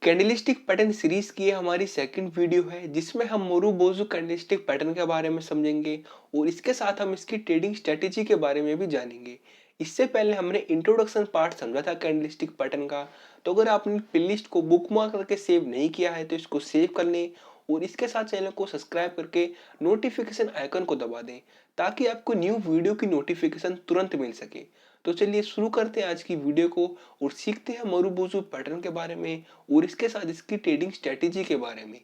Candlestick pattern series की ये हमारी सेकंड वीडियो है जिसमें हम मोरुबोजू कैंडलस्टिक पैटर्न के बारे में समझेंगे और इसके साथ हम इसकी ट्रेडिंग स्ट्रेटेजी के बारे में भी जानेंगे। इससे पहले हमने इंट्रोडक्शन पार्ट समझा था कैंडलस्टिक पैटर्न का। तो अगर आपने प्लेलिस्ट को बुकमार्क करके सेव नहीं किया है तो इसको सेव कर लें और इसके साथ चैनल को सब्सक्राइब करके नोटिफिकेशन आइकन को दबा दें ताकि आपको न्यू वीडियो की नोटिफिकेशन तुरंत मिल सके। तो चलिए शुरू करते हैं आज की वीडियो को और सीखते हैं मोरुबोजू पैटर्न के बारे में और इसके साथ इसकी ट्रेडिंग स्ट्रेटेजी के बारे में।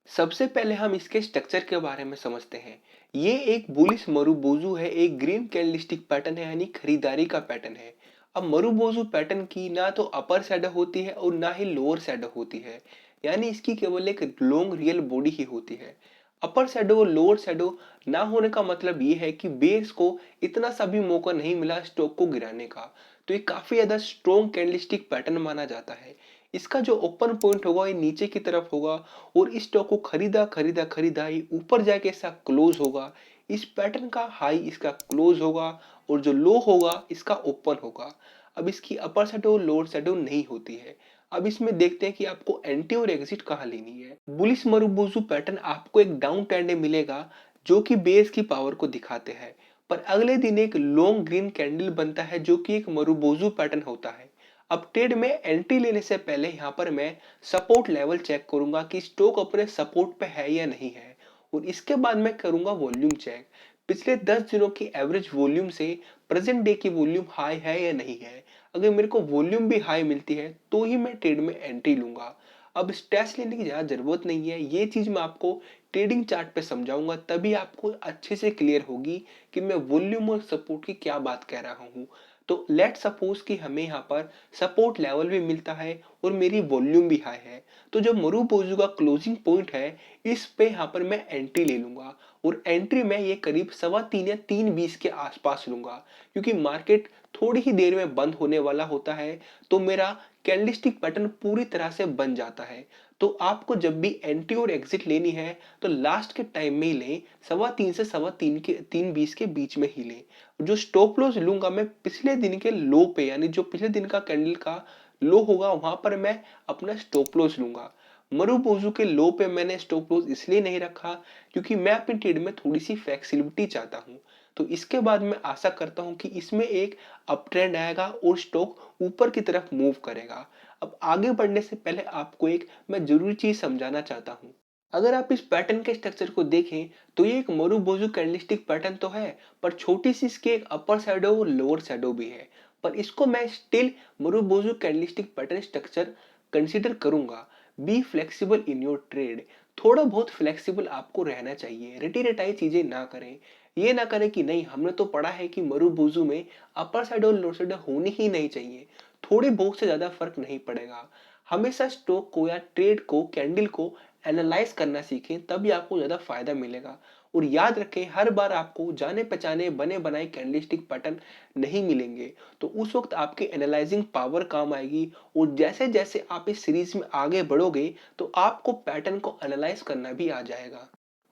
सबसे पहले हम इसके स्ट्रक्चर के बारे में समझते हैं। ये एक बुलिश मरुबोजू है, एक ग्रीन कैंडलस्टिक पैटर्न है यानी खरीदारी का पैटर्न है। अब मरुबोजू पैटर्न की ना तो अपर शैडो होती है और ना ही लोअर शैडो होती है, यानी इसकी केवल एक लॉन्ग रियल बॉडी ही होती है। अपर शैडो और लोअर शैडो ना होने का मतलब ये है कि बेस को इतना सा भी मौका नहीं मिला स्टॉक को गिराने का, तो ये काफी ज्यादा स्ट्रॉन्ग कैंडलस्टिक पैटर्न माना जाता है। इसका जो ओपन पॉइंट होगा ये नीचे की तरफ होगा और इस स्टॉक को खरीदा खरीदा खरीदा ही ऊपर जाके इसका क्लोज होगा। इस पैटर्न का हाई इसका क्लोज होगा और जो लो होगा इसका ओपन होगा। अब इसकी अपर शैडो और लोअर शैडो नहीं होती है। अब इसमें देखते हैं कि आपको एंट्री और एग्जिट कहाँ लेनी है। बुलिश मरुबोजू पैटर्न आपको एक डाउन ट्रेंड मिलेगा जो कि बेस की पावर को दिखाते हैं, पर अगले दिन एक लॉन्ग ग्रीन कैंडल बनता है जो कि एक मरुबोजू पैटर्न होता है। अब ट्रेड में एंट्री लेने से पहले यहाँ पर मैं सपोर्ट लेवल चेक करूंगा कि स्टॉक अपने सपोर्ट पे है या नहीं है और इसके बाद मैं करूंगा वॉल्यूम चेक। पिछले 10 दिनों की एवरेज वॉल्यूम से प्रेजेंट डे की वॉल्यूम हाई है या नहीं है। अगर मेरे को वॉल्यूम भी हाई मिलती है तो ही मैं ट्रेड में एंट्री लूंगा। अब स्ट्रेस लेने की ज्यादा जरूरत नहीं है, ये चीज मैं आपको ट्रेडिंग चार्ट पे समझाऊंगा, तभी आपको अच्छे से क्लियर होगी कि मैं वॉल्यूम और सपोर्ट की क्या बात कह रहा हूँ। तो लेट सपोज कि हमें यहाँ पर सपोर्ट लेवल भी मिलता है और मेरी वॉल्यूम भी हाई है, तो जो मरुबोजू का क्लोजिंग पॉइंट है इस पे यहाँ पर मैं एंट्री ले लूंगा और एंट्री में ये करीब 3:15 या 3:20 के आसपास लूंगा, क्योंकि मार्केट थोड़ी ही देर में बंद होने वाला होता है तो मेरा कैंडलस्टिक पैटर्न पूरी तरह से बन जाता है। तो आपको जब भी एंट्री और एग्जिट लेनी है तो लास्ट के टाइम में ही लें, 3:15 से 3:20 के बीच में ही लें। जो स्टॉप लॉस लूंगा मैं पिछले दिन के लो पे, यानी जो पिछले दिन का कैंडल का लो होगा वहां पर मैं अपना स्टॉप लॉस लूंगा। मरुबोजू के लो पे मैंने स्टॉप लॉस इसलिए नहीं रखा क्योंकि मैं अपनी ट्रेड में थोड़ी सी फ्लेक्सिबिलिटी चाहता हूं। तो इसके बाद मैं आशा करता हूं कि इसमें एक अप ट्रेंड आएगा और स्टॉक ऊपर की तरफ मूव करेगा। अब आगे बढ़ने से पहले आपको एक मैं जरूरी चीज समझाना चाहता हूं। अगर आप इस पैटर्न के स्ट्रक्चर को देखें तो ये एक मरुबोजू कैंडलस्टिक पैटर्न तो है, पर छोटी सी इसकी एक अपर शैडो और लोअर शैडो भी है, पर इसको मैं still marubozu candlestick pattern structure consider करूंगा। Be flexible in your trade, थोड़ा बहुत फ्लेक्सिबल आपको रहना चाहिए, रटी रटाई चीजें ना करें। ये ना करें कि नहीं हमने तो पढ़ा है कि मरुबोजू में अपर साइड और लोअर साइड होनी ही नहीं चाहिए, थोड़ी बहुत से ज्यादा फर्क नहीं पड़ेगा। हमेशा स्टॉक को या ट्रेड को कैंडल को एनालाइज करना सीखें, तभी आपको ज्यादा फायदा मिलेगा। और याद रखें हर बार आपको जाने पहचाने बने बनाए कैंडलस्टिक पैटर्न नहीं मिलेंगे, तो उस वक्त आपकी एनालाइजिंग पावर काम आएगी और जैसे जैसे आप इस सीरीज में आगे बढ़ोगे तो आपको पैटर्न को एनालाइज करना भी आ जाएगा।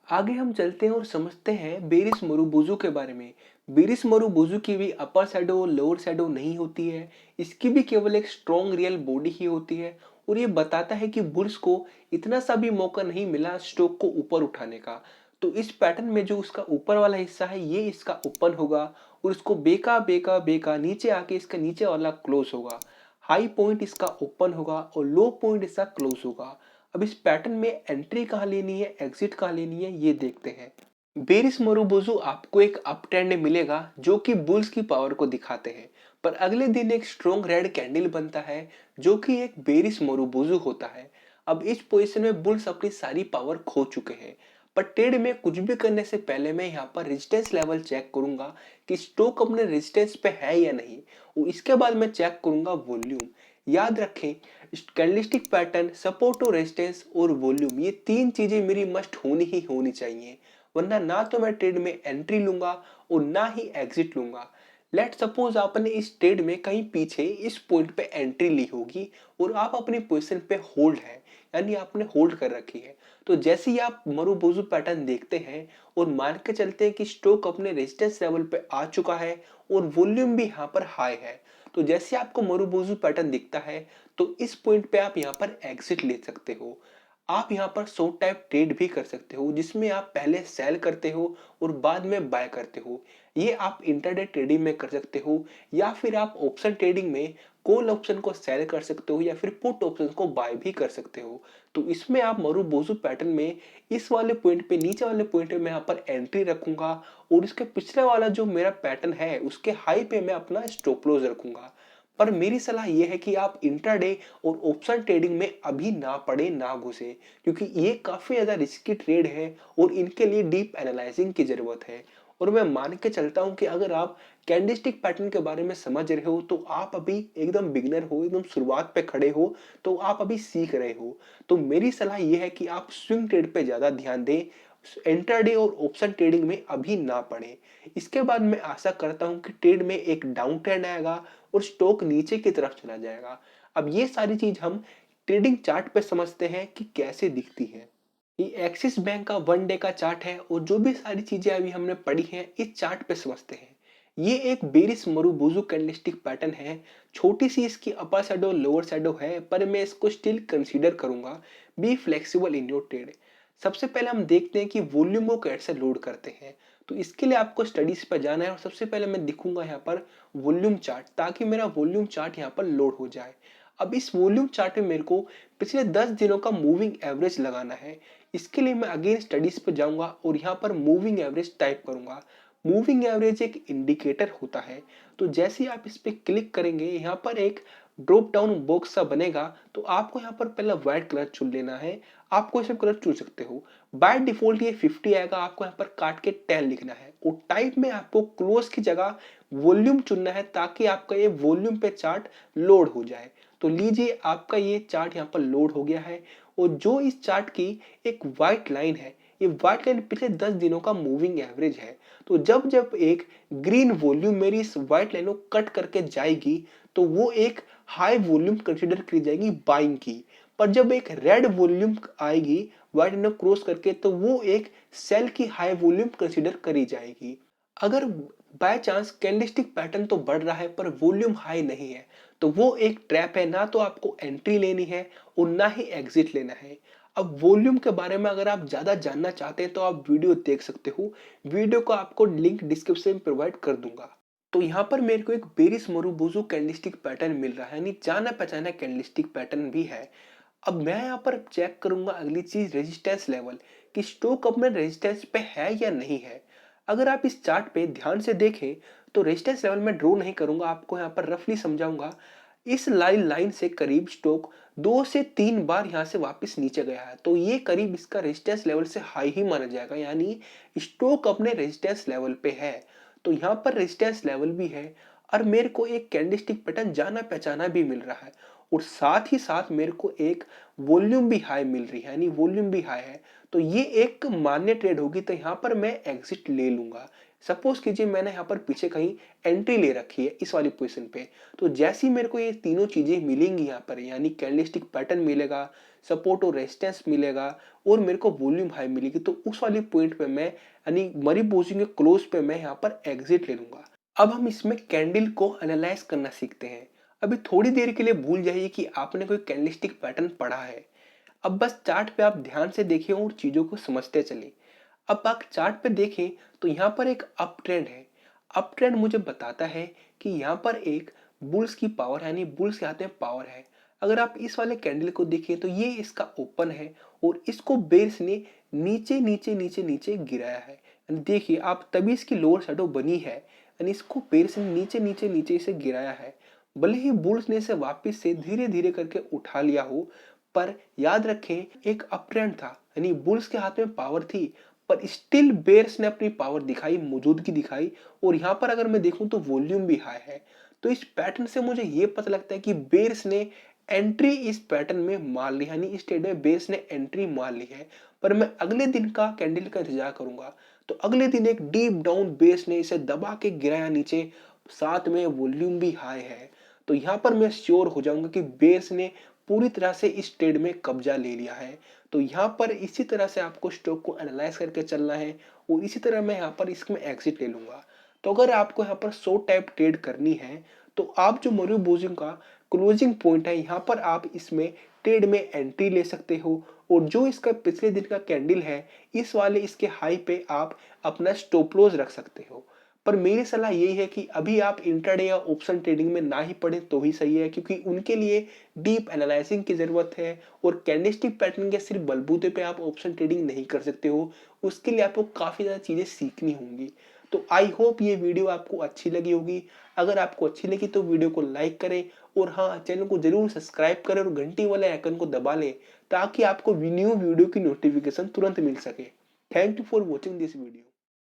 आगे हम चलते हैं और समझते हैं बेरिस मरुबोजू के बारे में। बेरिस मरुबोजू की भी अपर शैडो और लोअर शैडो नहीं होती है, इसकी भी केवल एक स्ट्रॉन्ग रियल बॉडी ही होती है और ये बताता है कि बुल्स को इतना सा भी मौका नहीं मिला स्टॉक को ऊपर उठाने का। तो इस पैटर्न में जो उसका ऊपर वाला हिस्सा है ये इसका ओपन होगा और इसको बेका बेका बेका नीचे आके इसका नीचे वाला क्लोज होगा। हाई पॉइंट इसका ओपन होगा और लो पॉइंट इसका क्लोज होगा। अब इस पैटर्न में एंट्री कहाँ लेनी है एग्जिट कहाँ लेनी है ये देखते हैं। बेरिस मरुबोजू आपको एक अप ट्रेंड मिलेगा जो कि बुल्स की पावर को दिखाते हैं, पर अगले दिन एक स्ट्रॉन्ग रेड कैंडल बनता है जो कि एक बेरिस मरुबोजू होता है। अब इस पोजीशन में बुल्स अपनी सारी पावर खो चुके हैं, पर ट्रेड में कुछ भी करने से पहले मैं यहाँ पर रेजिस्टेंस लेवल चेक करूंगा कि स्टॉक अपने रेजिस्टेंस पे है या नहीं, और इसके बाद मैं चेक करूंगा वॉल्यूम। याद रखें कैंडलस्टिक पैटर्न, सपोर्ट और रेजिस्टेंस और वॉल्यूम ये तीन चीजें मेरी मस्ट होनी ही होनी चाहिए, वरना ना तो मैं ट्रेड में एंट्री लूंगा और ना ही एग्जिट लूंगा। लेट सपोज आपने इस ट्रेड में कहीं पीछे इस पॉइंट पे एंट्री ली होगी और आप अपनी पोजीशन पे होल्ड है, यानी आपने होल्ड कर रखी है। तो जैसे ही आप मरुबोजू पैटर्न देखते हैं और मान के चलते हैं कि स्टॉक अपने रेजिस्टेंस लेवल पे आ चुका है और वॉल्यूम भी यहाँ पर हाई है, तो जैसे आपको मरुबोजू पैटर्न दिखता है तो इस पॉइंट पे आप यहाँ पर एग्जिट ले सकते हो। आप यहाँ पर शॉर्ट टाइप ट्रेड भी कर सकते हो जिसमें आप पहले सेल करते हो और बाद में बाय करते हो। ये आप इंटरडे ट्रेडिंग में कर सकते हो या फिर आप ऑप्शन ट्रेडिंग में कॉल ऑप्शन को सेल कर सकते हो या फिर पुट ऑप्शन को बाय भी कर सकते हो। तो इसमें आप मरुबोजू पैटर्न में इस वाले पॉइंट पे, नीचे वाले पॉइंट पे मैं यहाँ पर एंट्री रखूंगा और इसके पिछले वाला जो मेरा पैटर्न है उसके हाई पे मैं अपना स्टॉप लॉस रखूंगा। पर मेरी सलाह यह है कि आप इंट्राडे और ऑप्शन ट्रेडिंग में अभी ना पड़े, ना घुसे, क्योंकि ये काफी ज्यादा रिस्की ट्रेड है और इनके लिए डीप एनालाइजिंग की जरूरत है। और मैं मान के चलता हूं कि अगर आप कैंडलस्टिक पैटर्न के बारे में समझ रहे हो तो आप अभी एकदम बिगिनर हो, एकदम शुरुआत पे खड़े हो, तो आप अभी सीख रहे हो। तो मेरी सलाह यह है कि आप स्विंग ट्रेड पे ज्यादा ध्यान दें, इंट्राडे और ऑप्शन ट्रेडिंग में अभी ना पड़े। इसके बाद मैं आशा करता हूं कि ट्रेड में एक डाउन ट्रेंड आएगा और स्टॉक नीचे की तरफ चला जाएगा। अब ये सारी चीज हम ट्रेडिंग चार्ट पे समझते हैं कि कैसे दिखती है। ये एक्सिस बैंक का वन डे का चार्ट है और जो भी सारी चीजें अभी हमने पढ़ी हैं इस चार्ट पे समझते हैं। ये एक बेरिश मरुबोजू कैंडलस्टिक पैटर्न है। छोटी सी इसकी अपर शैडो लोअर शैडो है, पर मैं इसको स्टिल कंसीडर करूंगा। Be flexible in your trade. सबसे पहले हम देखते हैं कि वॉल्यूम को कैसे लोड करते हैं। तो इसके लिए आपको स्टडीज पर जाना है और सबसे पहले मैं दिखूंगा यहाँ पर वॉल्यूम चार्ट, ताकि मेरा वॉल्यूम चार्ट यहाँ पर लोड हो जाए। अब इस वॉल्यूम चार्ट में मेरे को पिछले 10 दिनों का मूविंग एवरेज लगाना है। इसके लिए मैं अगेन स्टडीज पे जाऊंगा और यहाँ पर मूविंग एवरेज टाइप करूंगा। मूविंग एवरेज एक इंडिकेटर होता है। तो जैसे ही आप इस पे क्लिक करेंगे यहाँ पर एक ड्रॉप डाउन बॉक्स सा बनेगा। तो आपको यहाँ पर पहला व्हाइट कलर चुन लेना है। आप कोई सा कलर चुन सकते हो। बाय डिफॉल्ट ये 50 आएगा, आपको यहाँ पर काट के 10 लिखना है और टाइप में आपको क्लोज की जगह वॉल्यूम चुनना है, ताकि आपका ये वॉल्यूम पे चार्ट लोड हो जाए। तो लीजिए आपका ये चार्ट यहाँ पर लोड हो गया है और जो इस चार्ट की एक व्हाइट लाइन है, ये व्हाइट लाइन पिछले 10 दिनों का मूविंग एवरेज है। तो जब जब एक ग्रीन वॉल्यूम मेरी इस व्हाइट लाइन को कट करके जाएगी तो वो एक हाई वॉल्यूम कंसीडर की जाएगी बाइंग की। पर जब एक रेड वॉल्यूम आएगी व्हाइट लाइन क्रॉस करके, तो वो एक सेल की हाई वॉल्यूम कंसीडर करी जाएगी। अगर बाय चांस कैंडलस्टिक पैटर्न तो बढ़ रहा है पर वॉल्यूम हाई नहीं है, तो वो एक ट्रैप है। ना तो आपको एंट्री लेनी है और ना ही एग्जिट लेना है। अब वॉल्यूम के बारे में अगर आप ज्यादा जानना चाहते हैं तो आप वीडियो देख सकते हो। वीडियो को आपको लिंक डिस्क्रिप्शन में प्रोवाइड कर दूंगा। तो यहाँ पर मेरे को एक बेरिश मरुबोजू कैंडलस्टिक पैटर्न मिल रहा है, यानी जाना पहचाना कैंडलस्टिक पैटर्न भी है। अब मैं यहाँ पर चेक करूंगा अगली चीज रेजिस्टेंस लेवल, कि स्टॉक अपने रेजिस्टेंस पे है या नहीं है। अगर आप इस चार्ट पे ध्यान से देखें तो रेजिस्टेंस लेवल में ड्रॉ नहीं करूंगा, आपको यहाँ पर रफली समझाऊंगा। इस लाइन से करीब स्टॉक 2 से 3 बार यहाँ से वापस नीचे गया है, तो ये करीब इसका रेजिस्टेंस लेवल से हाई ही माना जाएगा, यानी स्टॉक अपने रेजिस्टेंस लेवल पे है। तो यहाँ पर रेजिस्टेंस लेवल भी है और मेरे को एक कैंडलस्टिक पैटर्न जाना पहचाना भी मिल रहा है और साथ ही साथ मेरे को एक वॉल्यूम भी हाई मिल रही है, यानी वॉल्यूम भी हाई है। तो ये एक मान्य ट्रेड होगी, तो यहाँ पर मैं एग्जिट ले लूंगा। सपोज कीजिए मैंने यहाँ पर पीछे कहीं एंट्री ले रखी है इस वाली पोजीशन पे, तो जैसी मेरे को ये तीनों चीजें मिलेंगी यहाँ पर, यानी कैंडलस्टिक पैटर्न मिलेगा, सपोर्ट और रेजिस्टेंस मिलेगा और मेरे को वॉल्यूम हाई मिलेगी, तो उस वाली पॉइंट पे मैं, यानी मरीबोजू के क्लोज पे मैं यहाँ पर एग्जिट ले लूंगा। अब हम इसमें कैंडल को एनालाइज करना सीखते हैं। अभी थोड़ी देर के लिए भूल जाइए कि आपने कोई कैंडलस्टिक पैटर्न पढ़ा है। अब बस चार्ट पे आप ध्यान से देखें और चीजों को समझते चलें। अब आप चार्ट पे देखें तो यहाँ पर एक अप ट्रेंड है। अप ट्रेंड मुझे बताता है कि यहाँ पर एक बुल्स की पावर, यानी बुल्स के हाथ में पावर है। अगर आप इस वाले कैंडल को देखें तो ये इसका ओपन है और इसको बेयर्स ने नीचे नीचे नीचे नीचे गिराया है। यानी देखिए आप, तभी इसकी लोअर शैडो बनी है, यानी इसको बेयर्स ने नीचे नीचे नीचे इसे गिराया है। भले ही बुल्स ने इसे वापस से धीरे धीरे करके उठा लिया हो, पर याद रखें एक अप ट्रेंड था, यानी बुल्स के हाथ में पावर थी, पर स्टिल बेयर्स ने अपनी पावर दिखाई, मौजूदगी दिखाई। और यहाँ पर अगर मैं देखूं तो वॉल्यूम भी हाई है। तो इस पैटर्न से मुझे ये पता लगता है कि बेयर्स ने एंट्री इस पैटर्न में मार ली, यानी इस ट्रेड में बेयर्स ने एंट्री मार ली है। पर मैं अगले दिन का कैंडल का इंतजार करूंगा, तो अगले दिन एक डीप डाउन बेयर्स ने इसे दबा के गिराया नीचे, साथ में वॉल्यूम भी हाई है। तो यहाँ पर मैं श्योर हो जाऊंगा कि बेयर्स ने पूरी तरह से इस ट्रेड में कब्जा ले लिया है। तो यहाँ पर इसी तरह से आपको स्टॉक को एनालाइज करके चलना है और इसी तरह मैं यहाँ पर इसमें एग्जिट ले लूंगा। तो अगर आपको यहाँ पर शॉर्ट टाइप ट्रेड करनी है तो आप जो मरूबोजू का क्लोजिंग पॉइंट है यहाँ पर आप इसमें ट्रेड में एंट्री ले सकते हो और जो इसका पिछले दिन का कैंडल है इस वाले इसके हाई पे आप अपना स्टॉप लॉस रख सकते हो। पर मेरी सलाह यही है कि अभी आप इंट्राडे या ऑप्शन ट्रेडिंग में ना ही पड़े तो ही सही है, क्योंकि उनके लिए डीप एनालाइजिंग की जरूरत है और कैंडलस्टिक पैटर्न के सिर्फ बलबूते पे आप ऑप्शन ट्रेडिंग नहीं कर सकते हो, उसके लिए आपको काफी ज्यादा चीजें सीखनी होंगी। तो आई होप ये वीडियो आपको अच्छी लगी होगी। अगर आपको अच्छी लगी तो वीडियो को लाइक करें और हाँ, चैनल को जरूर सब्सक्राइब करें और घंटी वाले आइकन को दबा लें ताकि आपको न्यू वीडियो की नोटिफिकेशन तुरंत मिल सके। Thank you for watching this video.